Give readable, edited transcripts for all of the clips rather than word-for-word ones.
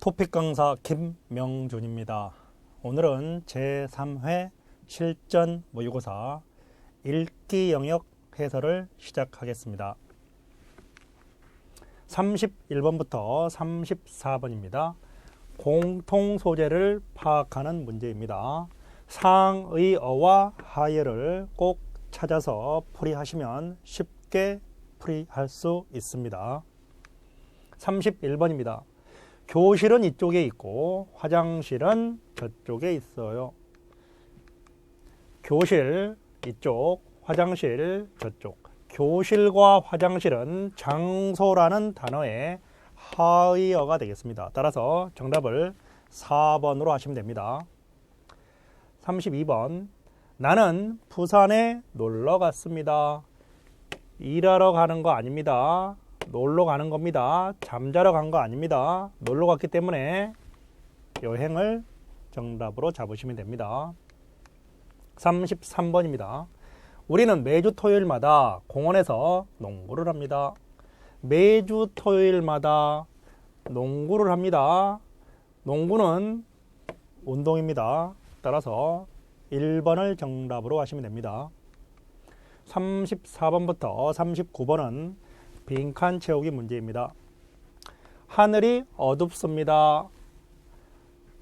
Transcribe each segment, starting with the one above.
토픽 강사 김명준입니다. 오늘은 제3회 실전 모의고사 읽기 영역 해설을 시작하겠습니다. 31번부터 34번입니다. 공통 소재를 파악하는 문제입니다. 상의어와 하의어를 꼭 찾아서 풀이하시면 쉽게 풀이할 수 있습니다. 31번입니다. 교실은 이쪽에 있고 화장실은 저쪽에 있어요. 교실 이쪽, 화장실 저쪽. 교실과 화장실은 장소라는 단어의 하의어가 되겠습니다. 따라서 정답을 4번으로 하시면 됩니다. 32번. 나는 부산에 놀러 갔습니다. 일하러 가는 거 아닙니다. 놀러 가는 겁니다. 잠자러 간 거 아닙니다. 놀러 갔기 때문에 여행을 정답으로 잡으시면 됩니다. 33번입니다. 우리는 매주 토요일마다 공원에서 농구를 합니다. 매주 토요일마다 농구를 합니다. 농구는 운동입니다. 따라서 1번을 정답으로 하시면 됩니다. 34번부터 39번은 빈칸 채우기 문제입니다. 하늘이 어둡습니다.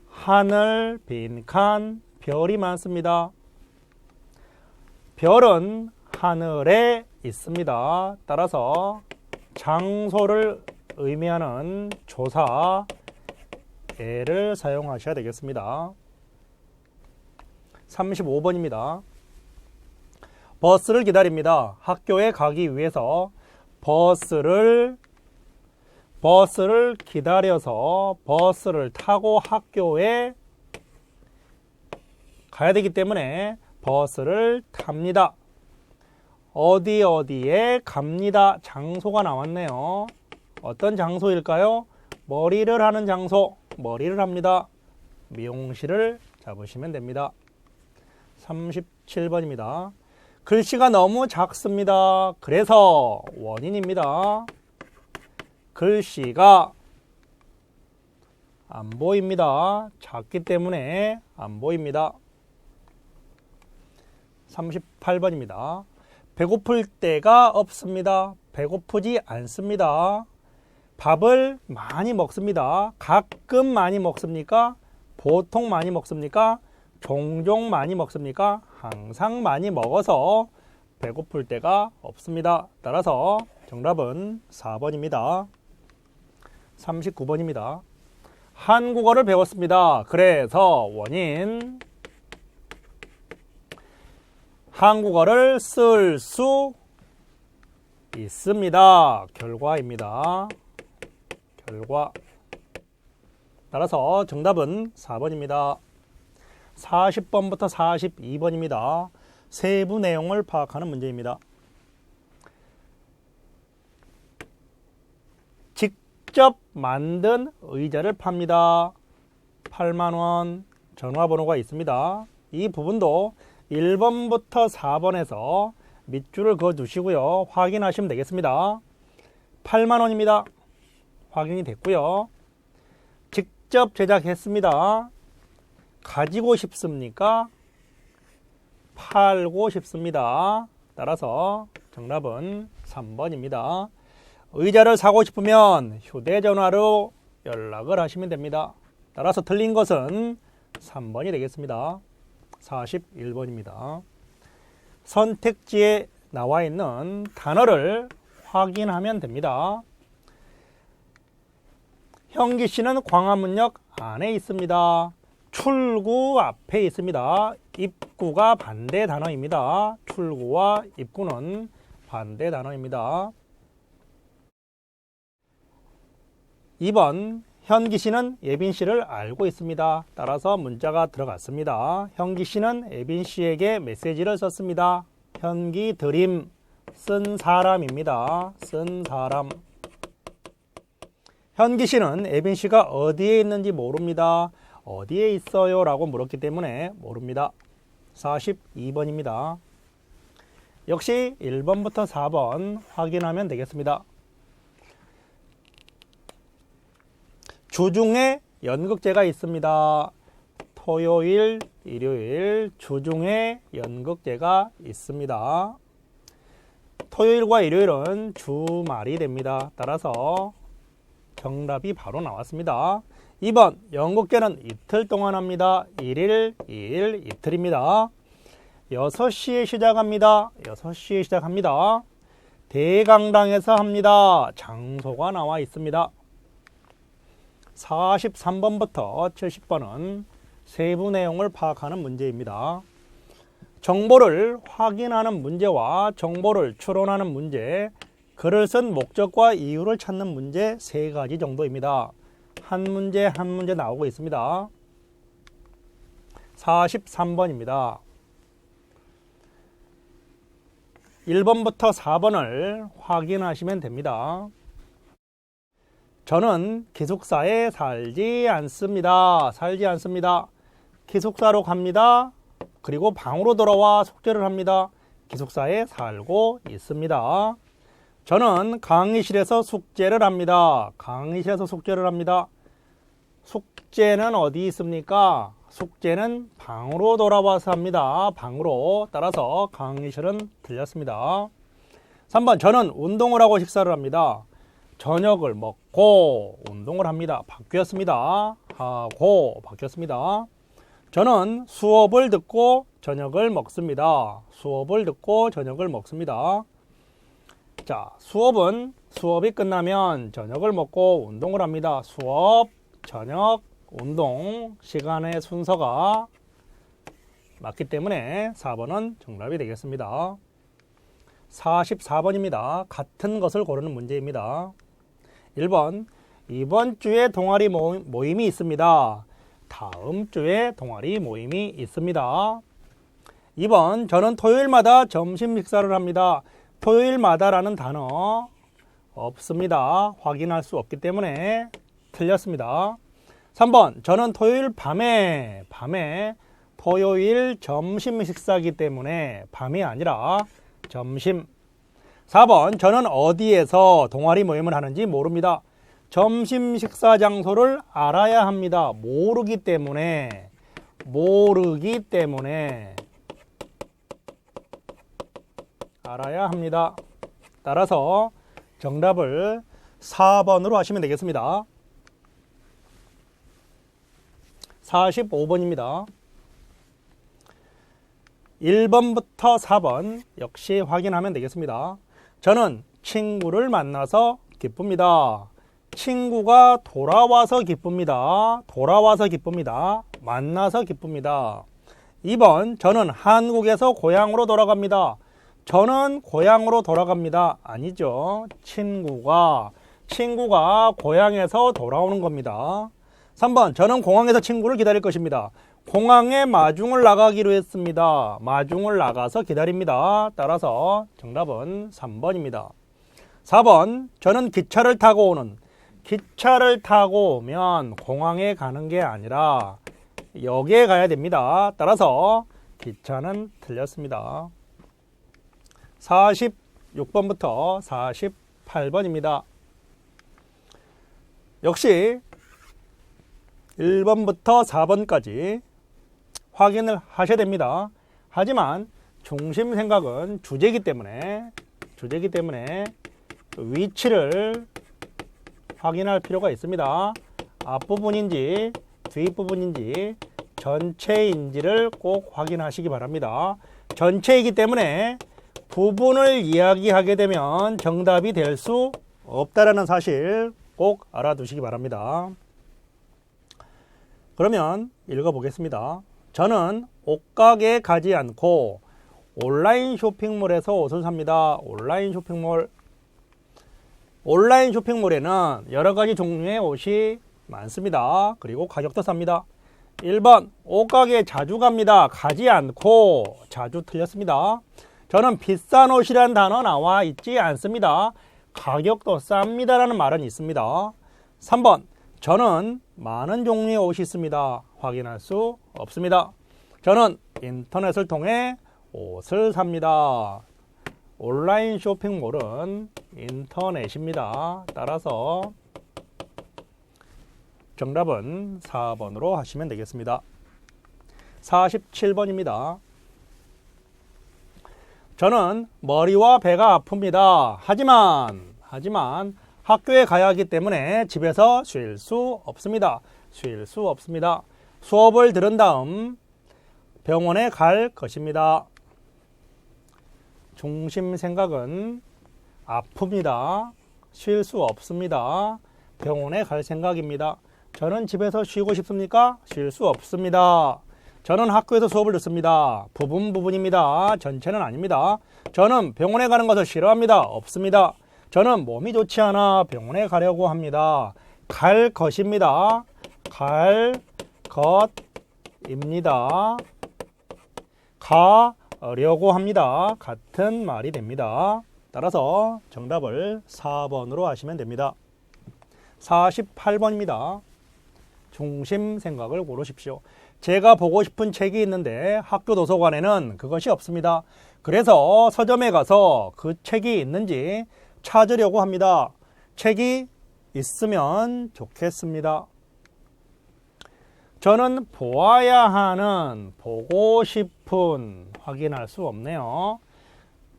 하늘, 빈칸, 별이 많습니다. 별은 하늘에 있습니다. 따라서 장소를 의미하는 조사 에를 사용하셔야 되겠습니다. 35번입니다. 버스를 기다립니다. 학교에 가기 위해서 버스를 기다려서 버스를 타고 학교에 가야 되기 때문에 버스를 탑니다. 어디에 갑니다. 장소가 나왔네요. 어떤 장소일까요? 머리를 하는 장소, 머리를 합니다. 미용실을 잡으시면 됩니다. 37번입니다. 글씨가 너무 작습니다. 그래서 원인입니다. 글씨가 안 보입니다. 작기 때문에 안 보입니다. 38번입니다. 배고플 때가 없습니다. 배고프지 않습니다. 밥을 많이 먹습니다. 가끔 많이 먹습니까? 보통 많이 먹습니까? 종종 많이 먹습니까? 항상 많이 먹어서 배고플 때가 없습니다. 따라서 정답은 4번입니다. 39번입니다. 한국어를 배웠습니다. 그래서 원인 한국어를 쓸 수 있습니다. 결과입니다. 결과. 따라서 정답은 4번입니다. 40번부터 42번입니다. 세부 내용을 파악하는 문제입니다. 직접 만든 의자를 팝니다. 8만원. 전화번호가 있습니다. 이 부분도 1번부터 4번에서 밑줄을 그어 두시고요. 확인하시면 되겠습니다. 8만원입니다. 확인이 됐고요. 직접 제작했습니다. 가지고 싶습니까? 팔고 싶습니다. 따라서 정답은 3번입니다. 의자를 사고 싶으면 휴대전화로 연락을 하시면 됩니다. 따라서 틀린 것은 3번이 되겠습니다. 41번입니다. 선택지에 나와 있는 단어를 확인하면 됩니다. 형기 씨는 광화문역 안에 있습니다. 출구 앞에 있습니다. 입구가 반대 단어입니다. 출구와 입구는 반대 단어입니다. 2번 현기 씨는 예빈 씨를 알고 있습니다. 따라서 문자가 들어갔습니다. 현기 씨는 예빈 씨에게 메시지를 썼습니다. 현기 드림 쓴 사람입니다. 쓴 사람. 현기 씨는 예빈 씨가 어디에 있는지 모릅니다. 어디에 있어요? 라고 물었기 때문에 모릅니다. 42번입니다. 역시 1번부터 4번 확인하면 되겠습니다. 주중에 연극제가 있습니다. 토요일, 일요일 주중에 연극제가 있습니다. 토요일과 일요일은 주말이 됩니다. 따라서 정답이 바로 나왔습니다. 2번 연극제는 이틀 동안 합니다. 1일, 2일, 이틀입니다. 6시에 시작합니다. 6시에 시작합니다. 대강당에서 합니다. 장소가 나와 있습니다. 43번부터 70번은 세부 내용을 파악하는 문제입니다. 정보를 확인하는 문제와 정보를 추론하는 문제, 글을 쓴 목적과 이유를 찾는 문제 3가지 정도입니다. 한 문제 한 문제 나오고 있습니다. 43번입니다. 1번부터 4번을 확인하시면 됩니다. 저는 기숙사에 살지 않습니다. 살지 않습니다. 기숙사로 갑니다. 그리고 방으로 돌아와 숙제를 합니다. 기숙사에 살고 있습니다. 저는 강의실에서 숙제를 합니다. 강의실에서 숙제를 합니다. 숙제는 어디 있습니까? 숙제는 방으로 돌아와서 합니다. 방으로. 따라서 강의실은 틀렸습니다. 3번 저는 운동을 하고 식사를 합니다. 저녁을 먹고 운동을 합니다. 바뀌었습니다. 하고 바뀌었습니다. 저는 수업을 듣고 저녁을 먹습니다. 수업을 듣고 저녁을 먹습니다. 자, 수업이 끝나면 저녁을 먹고 운동을 합니다. 수업, 저녁, 운동 시간의 순서가 맞기 때문에 4번은 정답이 되겠습니다. 44번입니다. 같은 것을 고르는 문제입니다. 1번 이번 주에 동아리 모임이 있습니다. 다음 주에 동아리 모임이 있습니다. 2번 저는 토요일마다 점심 식사를 합니다. 토요일마다라는 단어 없습니다. 확인할 수 없기 때문에 틀렸습니다. 3번 저는 토요일 밤에 토요일 점심 식사이기 때문에 밤이 아니라 점심. 4번 저는 어디에서 동아리 모임을 하는지 모릅니다. 점심 식사 장소를 알아야 합니다. 모르기 때문에 알아야 합니다. 따라서 정답을 4번으로 하시면 되겠습니다. 45번입니다. 1번부터 4번 역시 확인하면 되겠습니다. 저는 친구를 만나서 기쁩니다. 친구가 돌아와서 기쁩니다. 돌아와서 기쁩니다. 만나서 기쁩니다. 2번 저는 한국에서 고향으로 돌아갑니다. 저는 고향으로 돌아갑니다. 아니죠. 친구가 고향에서 돌아오는 겁니다. 3번 저는 공항에서 친구를 기다릴 것입니다. 공항에 마중을 나가기로 했습니다. 마중을 나가서 기다립니다. 따라서 정답은 3번입니다. 4번 저는 기차를 타고 오면 공항에 가는 게 아니라 역에 가야 됩니다. 따라서 기차는 틀렸습니다. 46번부터 48번입니다. 역시 1번부터 4번까지 확인을 하셔야 됩니다. 하지만 중심 생각은 주제이기 때문에 위치를 확인할 필요가 있습니다. 앞부분인지 뒷부분인지 전체인지를 꼭 확인하시기 바랍니다. 전체이기 때문에 부분을 이야기하게 되면 정답이 될 수 없다라는 사실 꼭 알아두시기 바랍니다. 그러면 읽어보겠습니다. 저는 옷가게에 가지 않고 온라인 쇼핑몰에서 옷을 삽니다. 온라인 쇼핑몰에는 여러 가지 종류의 옷이 많습니다. 그리고 가격도 쌉니다. 1번 옷가게에 자주 갑니다. 가지 않고 자주 틀렸습니다. 저는 비싼 옷이란 단어 나와 있지 않습니다. 가격도 쌉니다 라는 말은 있습니다. 3번 저는 많은 종류의 옷이 있습니다. 확인할 수 없습니다. 저는 인터넷을 통해 옷을 삽니다. 온라인 쇼핑몰은 인터넷입니다. 따라서 정답은 4번으로 하시면 되겠습니다. 47번입니다. 저는 머리와 배가 아픕니다. 하지만 학교에 가야 하기 때문에 집에서 쉴 수 없습니다. 수업을 들은 다음 병원에 갈 것입니다. 중심 생각은 아픕니다. 쉴 수 없습니다. 병원에 갈 생각입니다. 저는 집에서 쉬고 싶습니까? 쉴 수 없습니다. 저는 학교에서 수업을 듣습니다. 부분입니다. 전체는 아닙니다. 저는 병원에 가는 것을 싫어합니다. 없습니다. 저는 몸이 좋지 않아 병원에 가려고 합니다. 갈 것입니다. 갈 것입니다. 가려고 합니다. 같은 말이 됩니다. 따라서 정답을 4번으로 하시면 됩니다. 48번입니다. 중심 생각을 고르십시오. 제가 보고 싶은 책이 있는데 학교 도서관에는 그것이 없습니다. 그래서 서점에 가서 그 책이 있는지 찾으려고 합니다. 책이 있으면 좋겠습니다. 저는 보아야 하는, 보고 싶은, 확인할 수 없네요.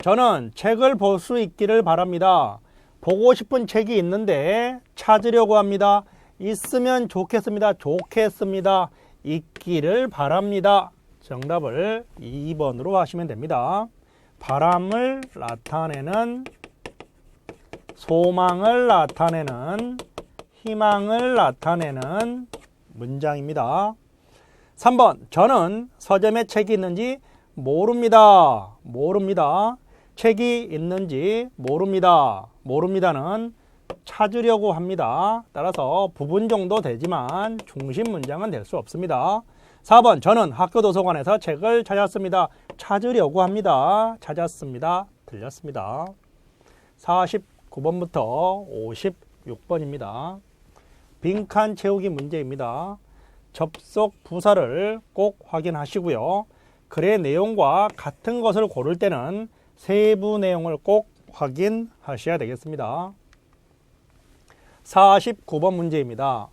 저는 책을 볼 수 있기를 바랍니다. 보고 싶은 책이 있는데 찾으려고 합니다. 있으면 좋겠습니다. 있기를 바랍니다. 정답을 2번으로 하시면 됩니다. 바람을 나타내는, 소망을 나타내는, 희망을 나타내는 문장입니다. 3번, 저는 서점에 책이 있는지 모릅니다. 책이 있는지 모릅니다. 모릅니다는 찾으려고 합니다. 따라서 부분 정도 되지만 중심 문장은 될 수 없습니다. 4번, 저는 학교 도서관에서 책을 찾았습니다. 찾으려고 합니다. 찾았습니다. 틀렸습니다. 49번부터 56번입니다. 빈칸 채우기 문제입니다. 접속 부사를 꼭 확인하시고요. 글의 내용과 같은 것을 고를 때는 세부 내용을 꼭 확인하셔야 되겠습니다. 49번 문제입니다.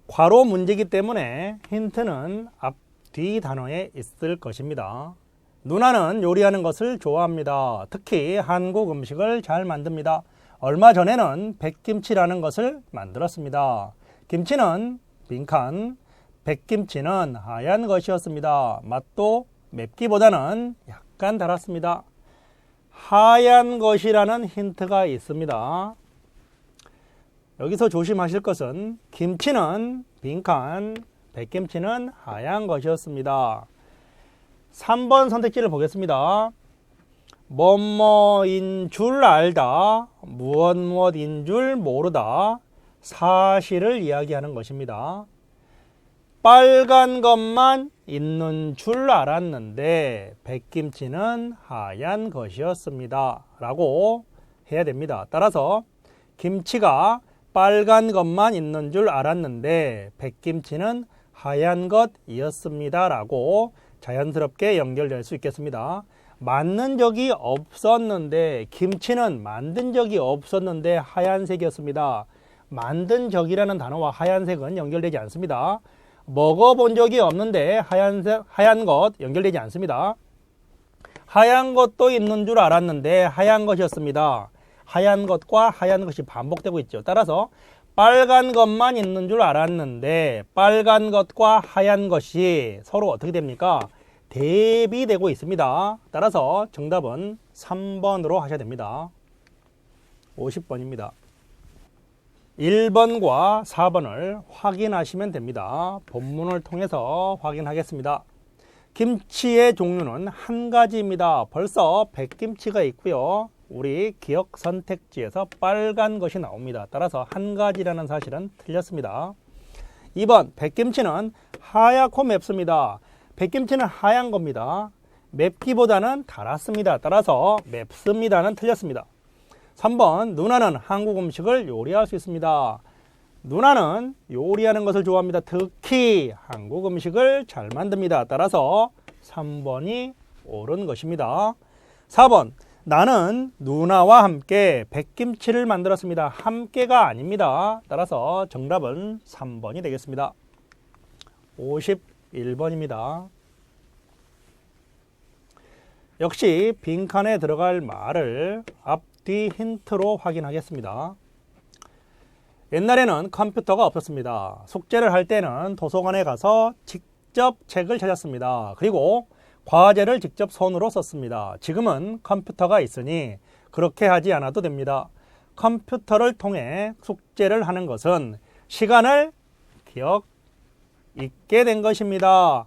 괄호 문제이기 때문에 힌트는 앞, 뒤 단어에 있을 것입니다. 누나는 요리하는 것을 좋아합니다. 특히 한국 음식을 잘 만듭니다. 얼마 전에는 백김치라는 것을 만들었습니다. 김치는 빈칸, 백김치는 하얀 것이었습니다. 맛도 맵기보다는 약간 달았습니다. 하얀 것이라는 힌트가 있습니다. 여기서 조심하실 것은 김치는 빈칸, 백김치는 하얀 것이었습니다. 3번 선택지를 보겠습니다. 뭐뭐인 줄 알다, 무엇인 줄 모르다, 사실을 이야기하는 것입니다. 빨간 것만 있는 줄 알았는데 백김치는 하얀 것이었습니다. 라고 해야 됩니다. 따라서 김치가 빨간 것만 있는 줄 알았는데 백김치는 하얀 것이었습니다. 라고 자연스럽게 연결될 수 있겠습니다. 만든 적이 없었는데, 김치는 만든 적이 없었는데 하얀색이었습니다. 만든 적이라는 단어와 하얀색은 연결되지 않습니다. 먹어본 적이 없는데 하얀 것 연결되지 않습니다. 하얀 것도 있는 줄 알았는데 하얀 것이었습니다. 하얀 것과 하얀 것이 반복되고 있죠. 따라서 빨간 것만 있는 줄 알았는데 빨간 것과 하얀 것이 서로 어떻게 됩니까? 대비되고 있습니다. 따라서 정답은 3번으로 하셔야 됩니다. 50번입니다. 1번과 4번을 확인하시면 됩니다. 본문을 통해서 확인하겠습니다. 김치의 종류는 한 가지입니다. 벌써 백김치가 있고요. 우리 기억 선택지에서 빨간 것이 나옵니다. 따라서 한 가지라는 사실은 틀렸습니다. 2번, 백김치는 하얗고 맵습니다. 백김치는 하얀 겁니다. 맵기보다는 달았습니다. 따라서 맵습니다는 틀렸습니다. 3번, 누나는 한국 음식을 요리할 수 있습니다. 누나는 요리하는 것을 좋아합니다. 특히 한국 음식을 잘 만듭니다. 따라서 3번이 옳은 것입니다. 4번, 나는 누나와 함께 백김치를 만들었습니다. 함께가 아닙니다. 따라서 정답은 3번이 되겠습니다. 51번입니다. 역시 빈칸에 들어갈 말을 앞뒤 힌트로 확인하겠습니다. 옛날에는 컴퓨터가 없었습니다. 숙제를 할 때는 도서관에 가서 직접 책을 찾았습니다. 그리고 과제를 직접 손으로 썼습니다. 지금은 컴퓨터가 있으니 그렇게 하지 않아도 됩니다. 컴퓨터를 통해 숙제를 하는 것은 시간을 기억 잊게 된 것입니다.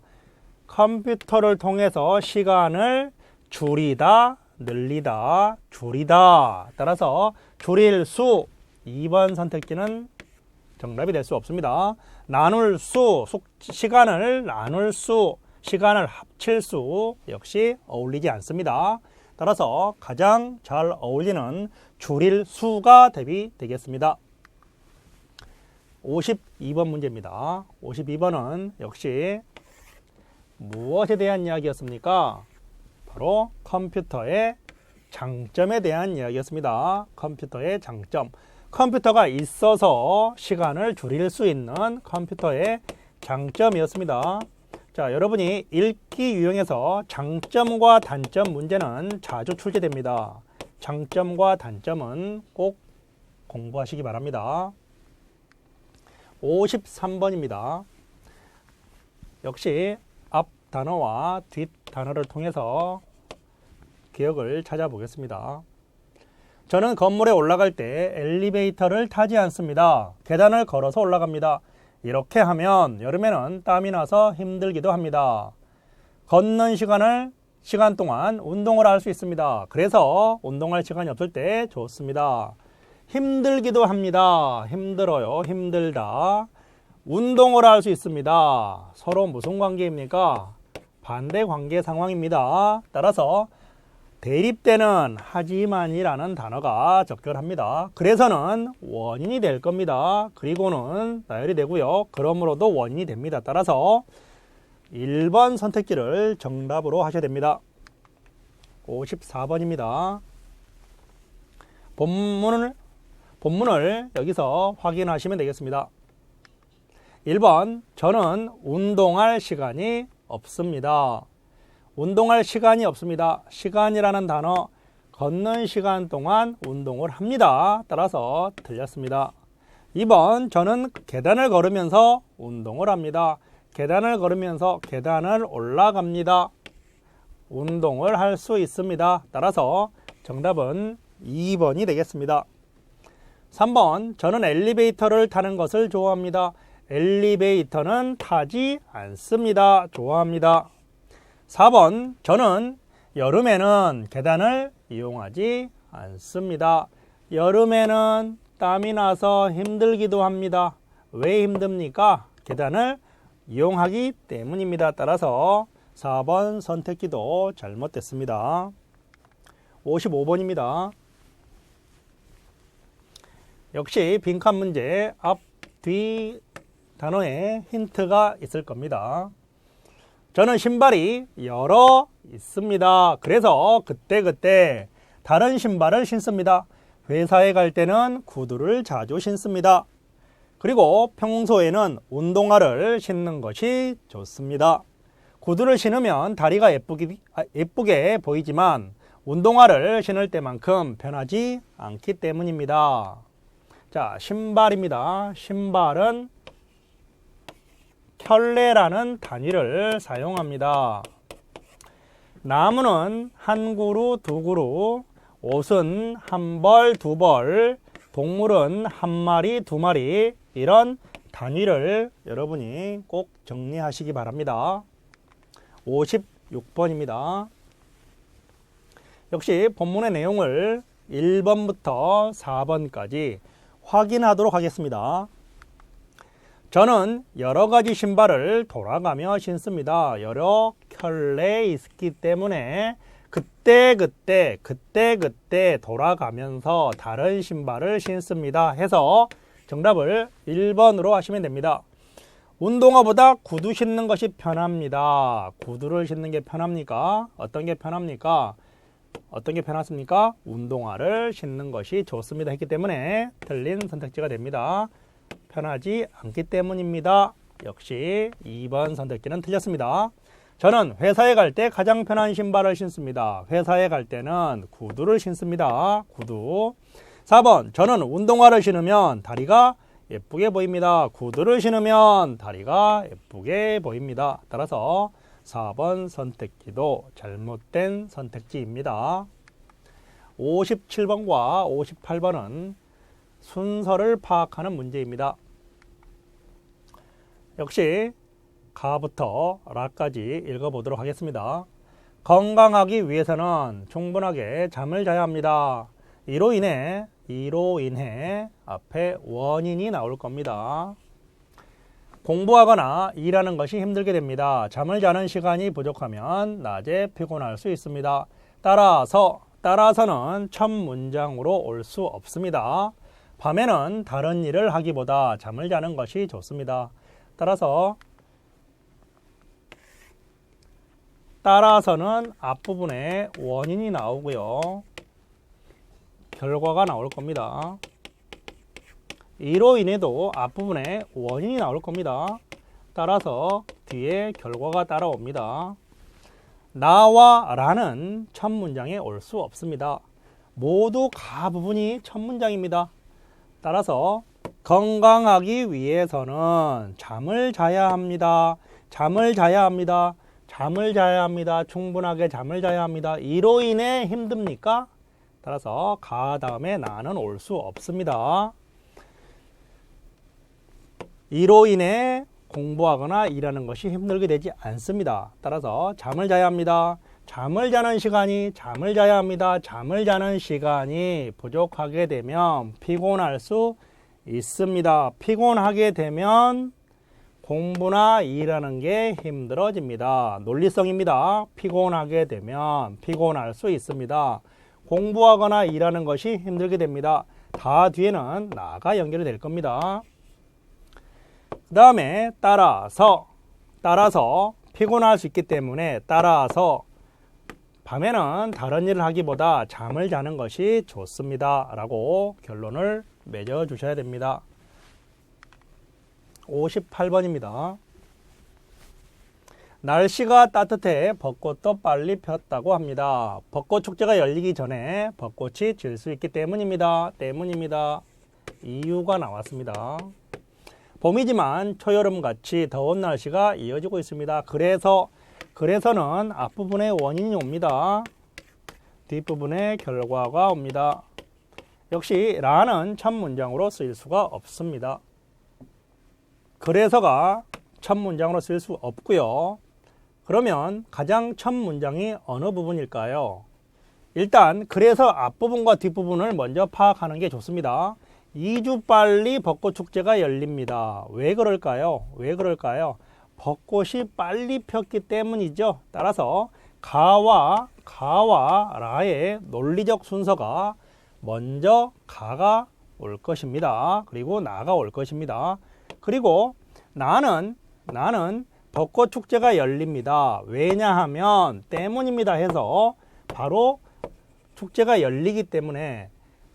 컴퓨터를 통해서 시간을 줄이다, 늘리다, 줄이다. 따라서 줄일 수 2번 선택지는 정답이 될 수 없습니다. 나눌 수, 시간을 나눌 수, 시간을 합칠 수 역시 어울리지 않습니다. 따라서 가장 잘 어울리는 줄일 수가 답이 되겠습니다. 52번 문제입니다. 52번은 역시 무엇에 대한 이야기였습니까? 바로 컴퓨터의 장점에 대한 이야기였습니다. 컴퓨터의 장점. 컴퓨터가 있어서 시간을 줄일 수 있는 컴퓨터의 장점이었습니다. 자, 여러분이 읽기 유형에서 장점과 단점 문제는 자주 출제됩니다. 장점과 단점은 꼭 공부하시기 바랍니다. 53번입니다. 역시 앞 단어와 뒷 단어를 통해서 기억을 찾아보겠습니다. 저는 건물에 올라갈 때 엘리베이터를 타지 않습니다. 계단을 걸어서 올라갑니다. 이렇게 하면 여름에는 땀이 나서 힘들기도 합니다. 걷는 시간 동안 운동을 할 수 있습니다. 그래서 운동할 시간이 없을 때 좋습니다. 힘들기도 합니다. 힘들어요. 힘들다. 운동을 할 수 있습니다. 서로 무슨 관계입니까? 반대 관계 상황입니다. 따라서 대립되는 하지만이라는 단어가 적절합니다. 그래서는 원인이 될 겁니다. 그리고는 나열이 되고요. 그러므로도 원인이 됩니다. 따라서 1번 선택지를 정답으로 하셔야 됩니다. 54번입니다. 본문을 여기서 확인하시면 되겠습니다. 1번, 저는 운동할 시간이 없습니다. 운동할 시간이 없습니다. 시간이라는 단어, 걷는 시간 동안 운동을 합니다. 따라서 틀렸습니다. 2번, 저는 계단을 걸으면서 운동을 합니다. 계단을 걸으면서 계단을 올라갑니다. 운동을 할 수 있습니다. 따라서 정답은 2번이 되겠습니다. 3번, 저는 엘리베이터를 타는 것을 좋아합니다. 엘리베이터는 타지 않습니다. 좋아합니다. 4번, 저는 여름에는 계단을 이용하지 않습니다. 여름에는 땀이 나서 힘들기도 합니다. 왜 힘듭니까? 계단을 이용하기 때문입니다. 따라서 4번 선택지도 잘못됐습니다. 55번입니다. 역시 빈칸 문제 앞, 뒤 단어에 힌트가 있을 겁니다. 저는 신발이 여러 있습니다. 그래서 그때그때 다른 신발을 신습니다. 회사에 갈 때는 구두를 자주 신습니다. 그리고 평소에는 운동화를 신는 것이 좋습니다. 구두를 신으면 다리가 예쁘게 보이지만 운동화를 신을 때만큼 편하지 않기 때문입니다. 자, 신발입니다. 신발은 켤레라는 단위를 사용합니다. 나무는 한 그루, 두 그루, 옷은 한 벌, 두 벌, 동물은 한 마리, 두 마리, 이런 단위를 여러분이 꼭 정리하시기 바랍니다. 56번입니다. 역시 본문의 내용을 1번부터 4번까지 확인하도록 하겠습니다. 저는 여러 가지 신발을 돌아가며 신습니다. 여러 켤레 있기 때문에 그때 돌아가면서 다른 신발을 신습니다. 해서 정답을 1번으로 하시면 됩니다. 운동화보다 구두 신는 것이 편합니다. 구두를 신는 게 편합니까? 어떤 게 편합니까? 어떤 게 편하습니까? 운동화를 신는 것이 좋습니다 했기 때문에 틀린 선택지가 됩니다. 편하지 않기 때문입니다. 역시 2번 선택지는 틀렸습니다. 저는 회사에 갈 때 가장 편한 신발을 신습니다. 회사에 갈 때는 구두를 신습니다. 구두. 4번 저는 운동화를 신으면 다리가 예쁘게 보입니다. 구두를 신으면 다리가 예쁘게 보입니다. 따라서 4번 선택지도 잘못된 선택지입니다. 57번과 58번은 순서를 파악하는 문제입니다. 역시 가부터 라까지 읽어보도록 하겠습니다. 건강하기 위해서는 충분하게 잠을 자야 합니다. 이로 인해 앞에 원인이 나올 겁니다. 공부하거나 일하는 것이 힘들게 됩니다. 잠을 자는 시간이 부족하면 낮에 피곤할 수 있습니다. 따라서는 첫 문장으로 올 수 없습니다. 밤에는 다른 일을 하기보다 잠을 자는 것이 좋습니다. 따라서는 앞부분에 원인이 나오고요. 결과가 나올 겁니다. 이로 인해도 앞부분에 원인이 나올 겁니다. 따라서 뒤에 결과가 따라옵니다. 나와 라는 첫 문장에 올 수 없습니다. 모두 가 부분이 첫 문장입니다. 따라서 건강하기 위해서는 잠을 자야 합니다. 잠을 자야 합니다. 잠을 자야 합니다. 충분하게 잠을 자야 합니다. 이로 인해 힘듭니까? 따라서 가 다음에 나는 올 수 없습니다. 이로 인해 공부하거나 일하는 것이 힘들게 되지 않습니다. 따라서 잠을 자야 합니다. 잠을 자는 시간이 부족하게 되면 피곤할 수 있습니다. 피곤하게 되면 공부나 일하는 게 힘들어집니다. 논리성입니다. 피곤하게 되면 피곤할 수 있습니다. 공부하거나 일하는 것이 힘들게 됩니다. 다 뒤에는 나가 연결이 될 겁니다. 그 다음에 따라서 피곤할 수 있기 때문에 따라서 밤에는 다른 일을 하기보다 잠을 자는 것이 좋습니다. 라고 결론을 맺어 주셔야 됩니다. 58번입니다. 날씨가 따뜻해 벚꽃도 빨리 폈다고 합니다. 벚꽃 축제가 열리기 전에 벚꽃이 질 수 있기 때문입니다. 이유가 나왔습니다. 봄이지만 초여름같이 더운 날씨가 이어지고 있습니다. 그래서는 앞부분에 원인이 옵니다. 뒷부분에 결과가 옵니다. 역시 라는 첫 문장으로 쓰일 수가 없습니다. 그래서가 첫 문장으로 쓸 수 없고요. 그러면 가장 첫 문장이 어느 부분일까요? 일단 그래서 앞부분과 뒷부분을 먼저 파악하는 게 좋습니다. 2주 빨리 벚꽃 축제가 열립니다. 왜 그럴까요? 벚꽃이 빨리 폈기 때문이죠. 따라서 가와 라의 논리적 순서가 먼저 가가 올 것입니다. 그리고 나가 올 것입니다. 그리고 나는 벚꽃 축제가 열립니다. 왜냐하면 때문입니다 해서 바로 축제가 열리기 때문에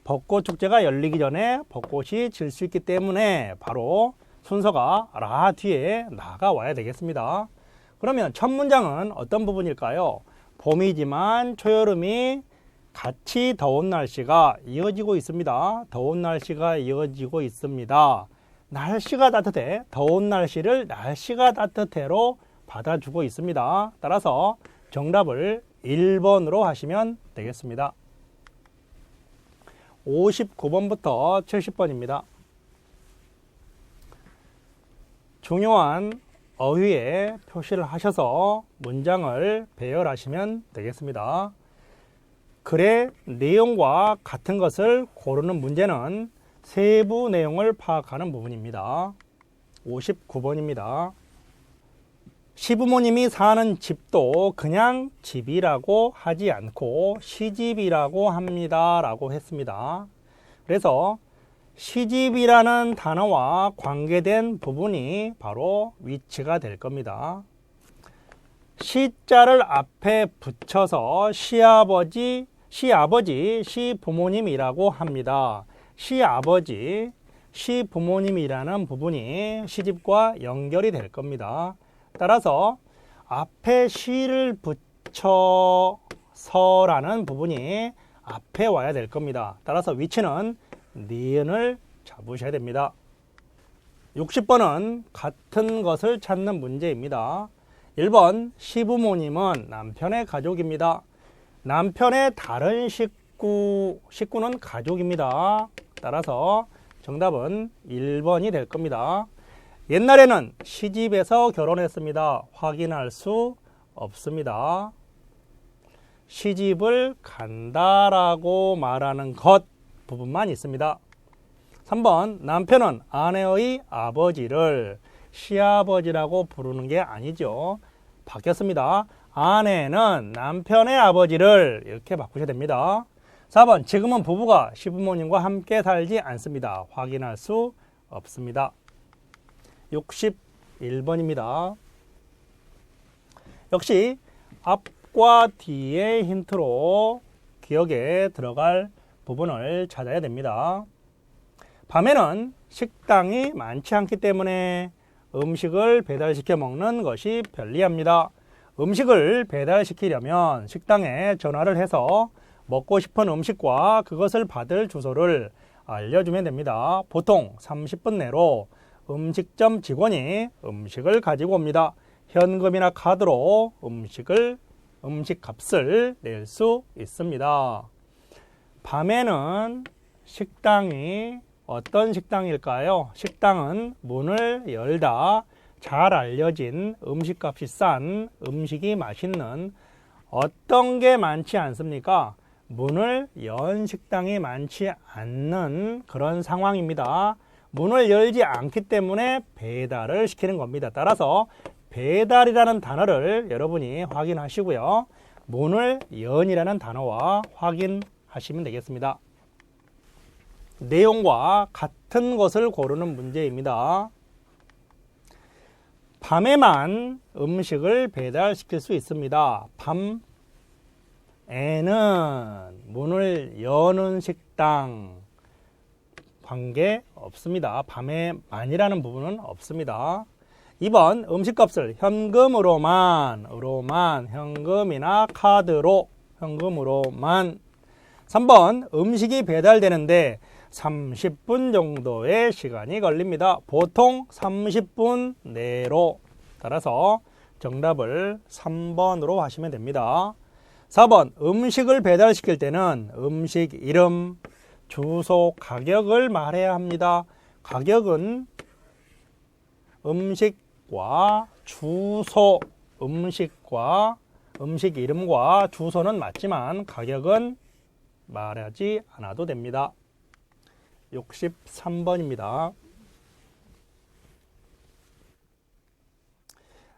벚꽃 축제가 열리기 전에 벚꽃이 질 수 있기 때문에 바로 순서가 라 뒤에 나가 와야 되겠습니다. 그러면 첫 문장은 어떤 부분일까요? 봄이지만 초여름이 같이 더운 날씨가 이어지고 있습니다. 날씨가 따뜻해. 더운 날씨를 날씨가 따뜻해로 받아주고 있습니다. 따라서 정답을 1번으로 하시면 되겠습니다. 59번부터 70번입니다. 중요한 어휘에 표시를 하셔서 문장을 배열하시면 되겠습니다. 글의 내용과 같은 것을 고르는 문제는 세부 내용을 파악하는 부분입니다. 59번입니다. 시부모님이 사는 집도 그냥 집이라고 하지 않고 시집이라고 합니다. 라고 했습니다. 그래서 시집이라는 단어와 관계된 부분이 바로 위치가 될 겁니다. 시자를 앞에 붙여서 시아버지, 시부모님이라고 합니다. 시아버지, 시부모님이라는 부분이 시집과 연결이 될 겁니다. 따라서 앞에 시를 붙여서라는 부분이 앞에 와야 될 겁니다. 따라서 위치는 니은을 잡으셔야 됩니다. 60번은 같은 것을 찾는 문제입니다. 1번 시부모님은 남편의 가족입니다. 남편의 다른 식구는 가족입니다. 따라서 정답은 1번이 될 겁니다. 옛날에는 시집에서 결혼했습니다. 확인할 수 없습니다. 시집을 간다라고 말하는 것 부분만 있습니다. 3번 남편은 아내의 아버지를 시아버지라고 부르는 게 아니죠. 바뀌었습니다. 아내는 남편의 아버지를 이렇게 바꾸셔야 됩니다. 4번 지금은 부부가 시부모님과 함께 살지 않습니다. 확인할 수 없습니다. 61번입니다. 역시 앞과 뒤의 힌트로 기억에 들어갈 부분을 찾아야 됩니다. 밤에는 식당이 많지 않기 때문에 음식을 배달시켜 먹는 것이 편리합니다. 음식을 배달시키려면 식당에 전화를 해서 먹고 싶은 음식과 그것을 받을 주소를 알려주면 됩니다. 보통 30분 내로 음식점 직원이 음식을 가지고 옵니다. 현금이나 카드로 음식값을 낼 수 있습니다. 밤에는 식당이 어떤 식당일까요? 식당은 문을 열다 잘 알려진 음식값이 싼 음식이 맛있는 어떤 게 많지 않습니까? 문을 연 식당이 많지 않는 그런 상황입니다. 문을 열지 않기 때문에 배달을 시키는 겁니다. 따라서 배달이라는 단어를 여러분이 확인하시고요. 문을 연이라는 단어와 확인하시면 되겠습니다. 내용과 같은 것을 고르는 문제입니다. 밤에만 음식을 배달시킬 수 있습니다. 밤에는 문을 여는 식당 관계 없습니다. 밤에만이라는 부분은 없습니다. 2번 음식값을 현금으로만 현금이나 카드로 현금으로만. 3번 음식이 배달되는데 30분 정도의 시간이 걸립니다. 보통 30분 내로. 따라서 정답을 3번으로 하시면 됩니다. 4번 음식을 배달시킬 때는 음식 이름, 주소, 가격을 말해야 합니다. 가격은 음식과 주소, 음식 이름과 주소는 맞지만 가격은 말하지 않아도 됩니다. 63번입니다.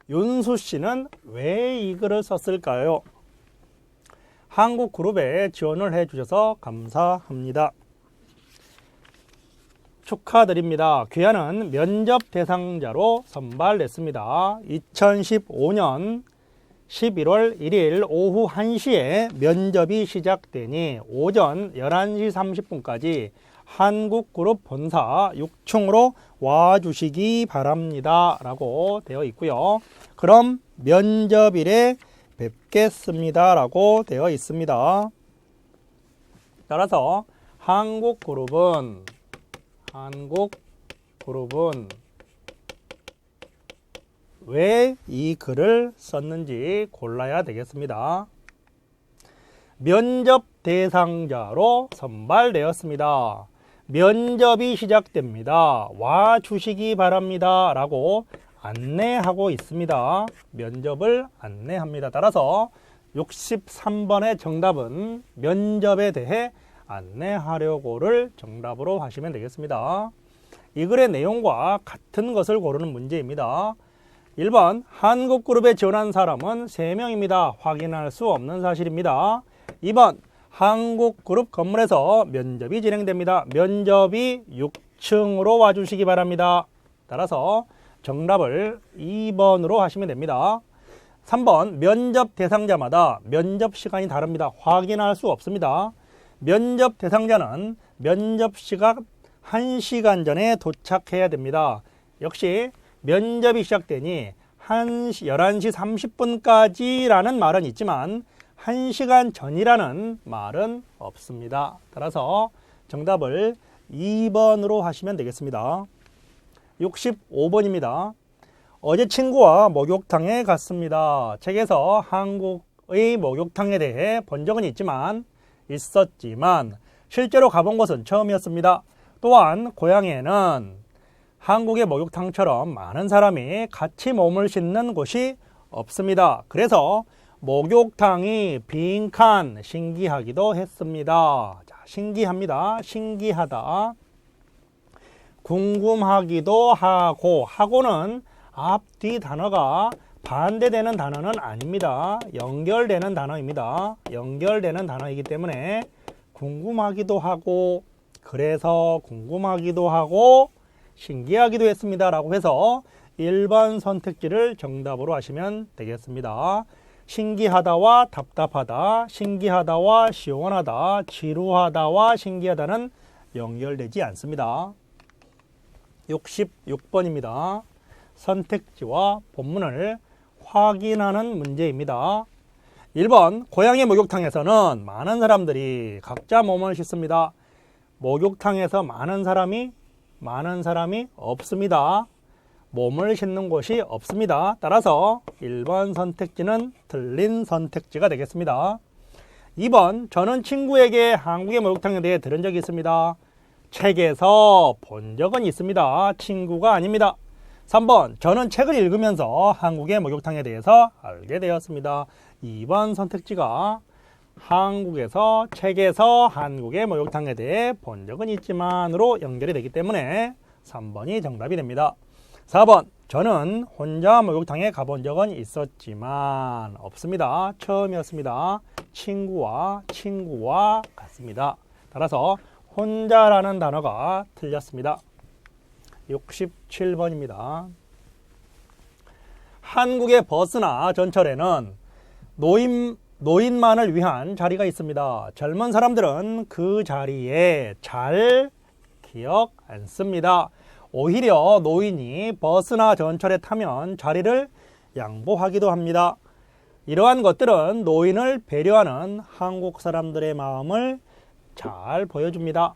윤수 씨는 왜 이 글을 썼을까요? 한국그룹에 지원을 해주셔서 감사합니다. 축하드립니다. 귀하는 면접 대상자로 선발됐습니다. 2015년 11월 1일 오후 1시에 면접이 시작되니 오전 11시 30분까지 한국그룹 본사 6층으로 와주시기 바랍니다. 라고 되어 있고요. 그럼 면접일에 뵙겠습니다. 라고 되어 있습니다. 따라서 한국그룹은 왜 이 글을 썼는지 골라야 되겠습니다. 면접 대상자로 선발되었습니다. 면접이 시작됩니다. 와 주시기 바랍니다. 라고 안내하고 있습니다. 면접을 안내합니다. 따라서 63번의 정답은 면접에 대해 안내하려고를 정답으로 하시면 되겠습니다. 이 글의 내용과 같은 것을 고르는 문제입니다. 1번 한국그룹에 지원한 사람은 3명입니다. 확인할 수 없는 사실입니다. 2번 한국그룹 건물에서 면접이 진행됩니다. 면접이 6층으로 와주시기 바랍니다. 따라서 정답을 2번으로 하시면 됩니다. 3번 면접 대상자마다 면접 시간이 다릅니다. 확인할 수 없습니다. 면접 대상자는 면접 시각 1시간 전에 도착해야 됩니다. 역시 면접이 시작되니 11시 30분까지라는 말은 있지만 1시간 전이라는 말은 없습니다. 따라서 정답을 2번으로 하시면 되겠습니다. 65번입니다. 어제 친구와 목욕탕에 갔습니다. 책에서 한국의 목욕탕에 대해 본 적은 있었지만 실제로 가본 것은 처음이었습니다. 또한 고향에는 한국의 목욕탕처럼 많은 사람이 같이 몸을 씻는 곳이 없습니다. 그래서 목욕탕이 빈칸 신기하기도 했습니다. 자, 신기합니다. 신기하다. 궁금하기도 하고, 하고는 앞뒤 단어가 반대되는 단어는 아닙니다. 연결되는 단어입니다. 연결되는 단어이기 때문에 궁금하기도 하고, 그래서 궁금하기도 하고 신기하기도 했습니다 라고 해서 1번 선택지를 정답으로 하시면 되겠습니다. 신기하다와 답답하다, 신기하다와 시원하다, 지루하다와 신기하다는 연결되지 않습니다. 66번입니다. 선택지와 본문을 확인하는 문제입니다. 1번 고향의 목욕탕에서는 많은 사람들이 각자 몸을 씻습니다. 목욕탕에서 많은 사람이 없습니다. 몸을 씻는 곳이 없습니다. 따라서 1번 선택지는 틀린 선택지가 되겠습니다. 2번 저는 친구에게 한국의 목욕탕에 대해 들은 적이 있습니다. 책에서 본 적은 있습니다. 친구가 아닙니다. 3번 저는 책을 읽으면서 한국의 목욕탕에 대해서 알게 되었습니다. 2번 선택지가 한국에서 책에서 한국의 목욕탕에 대해 본 적은 있지만으로 연결이 되기 때문에 3번이 정답이 됩니다. 4번 저는 혼자 목욕탕에 가본 적은 있었지만 없습니다. 처음이었습니다. 친구와 같습니다. 따라서 혼자라는 단어가 틀렸습니다. 67번입니다. 한국의 버스나 전철에는 노인만을 위한 자리가 있습니다. 젊은 사람들은 그 자리에 잘 기억 안 씁니다. 오히려 노인이 버스나 전철에 타면 자리를 양보하기도 합니다. 이러한 것들은 노인을 배려하는 한국 사람들의 마음을 잘 보여줍니다.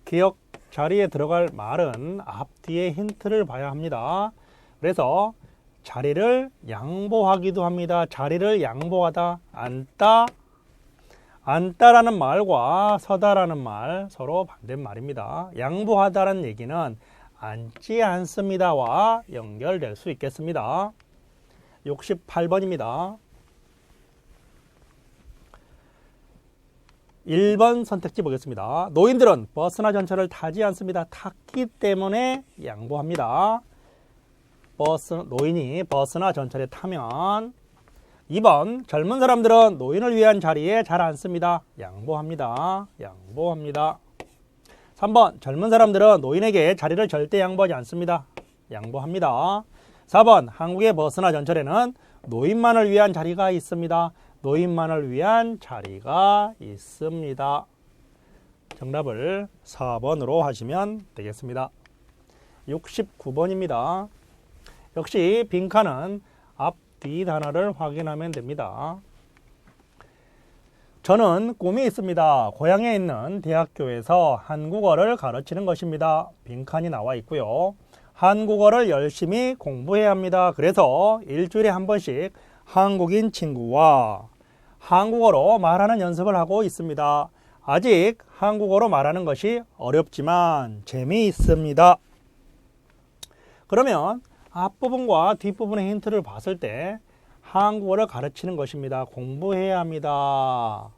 기억 자리에 들어갈 말은 앞뒤에 힌트를 봐야 합니다. 그래서 자리를 양보하기도 합니다. 자리를 양보하다, 앉다라는 말과 서다라는 말 서로 반대말입니다. 양보하다라는 얘기는 앉지 않습니다와 연결될 수 있겠습니다. 68번입니다. 1번 선택지 보겠습니다. 노인들은 버스나 전철을 타지 않습니다. 탔기 때문에 양보합니다. 노인이 버스나 전철에 타면. 2번 젊은 사람들은 노인을 위한 자리에 잘 앉습니다. 양보합니다. 3번 젊은 사람들은 노인에게 자리를 절대 양보하지 않습니다. 양보합니다. 4번 한국의 버스나 전철에는 노인만을 위한 자리가 있습니다. 노인만을 위한 자리가 있습니다. 정답을 4번으로 하시면 되겠습니다. 69번입니다. 역시 빈칸은 앞, 뒤 단어를 확인하면 됩니다. 저는 꿈이 있습니다. 고향에 있는 대학교에서 한국어를 가르치는 것입니다. 빈칸이 나와 있고요. 한국어를 열심히 공부해야 합니다. 그래서 일주일에 한 번씩 한국인 친구와 한국어로 말하는 연습을 하고 있습니다. 아직 한국어로 말하는 것이 어렵지만 재미있습니다. 그러면 앞부분과 뒷부분의 힌트를 봤을 때 한국어를 가르치는 것입니다. 공부해야 합니다.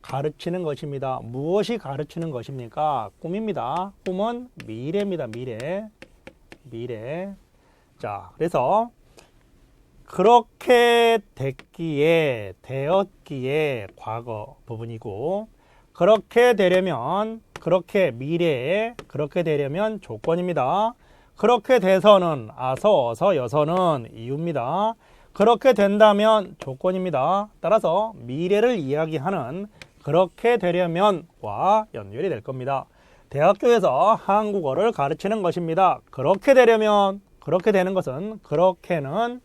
가르치는 것입니다. 무엇이 가르치는 것입니까? 꿈입니다. 꿈은 미래입니다. 미래. 자, 그래서 그렇게 되었기에 과거 부분이고, 그렇게 되려면, 미래에 그렇게 되려면 조건입니다. 그렇게 돼서는 아서, 어서, 여서는 이유입니다. 그렇게 된다면 조건입니다. 따라서 미래를 이야기하는 그렇게 되려면과 연결이 될 겁니다. 대학교에서 한국어를 가르치는 것입니다. 그렇게 되려면, 그렇게 되는 것은, 그렇게는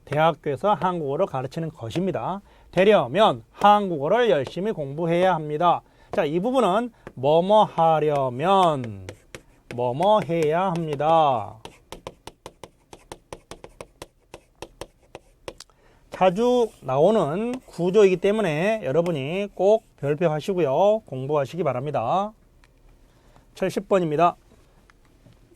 대학교에서 한국어를 가르치는 것입니다. 되려면 한국어를 열심히 공부해야 합니다. 자, 이 부분은 뭐뭐 하려면 뭐뭐 해야 합니다. 자주 나오는 구조이기 때문에 여러분이 꼭 별표 하시고요. 공부하시기 바랍니다. 70번입니다.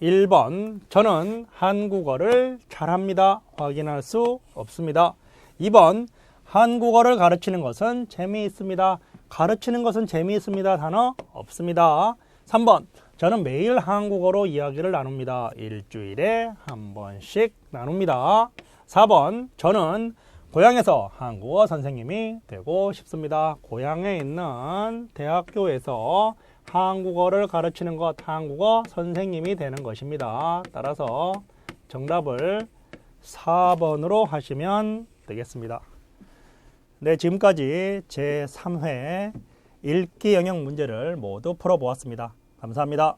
1번 저는 한국어를 잘합니다. 확인할 수 없습니다. 2번 한국어를 가르치는 것은 재미있습니다. 가르치는 것은 재미있습니다. 단어 없습니다. 3번 저는 매일 한국어로 이야기를 나눕니다. 일주일에 한 번씩 나눕니다. 4번 저는 고향에서 한국어 선생님이 되고 싶습니다. 고향에 있는 대학교에서 한국어를 가르치는 것, 한국어 선생님이 되는 것입니다. 따라서 정답을 4번으로 하시면 되겠습니다. 네, 지금까지 제3회 읽기 영역 문제를 모두 풀어보았습니다. 감사합니다.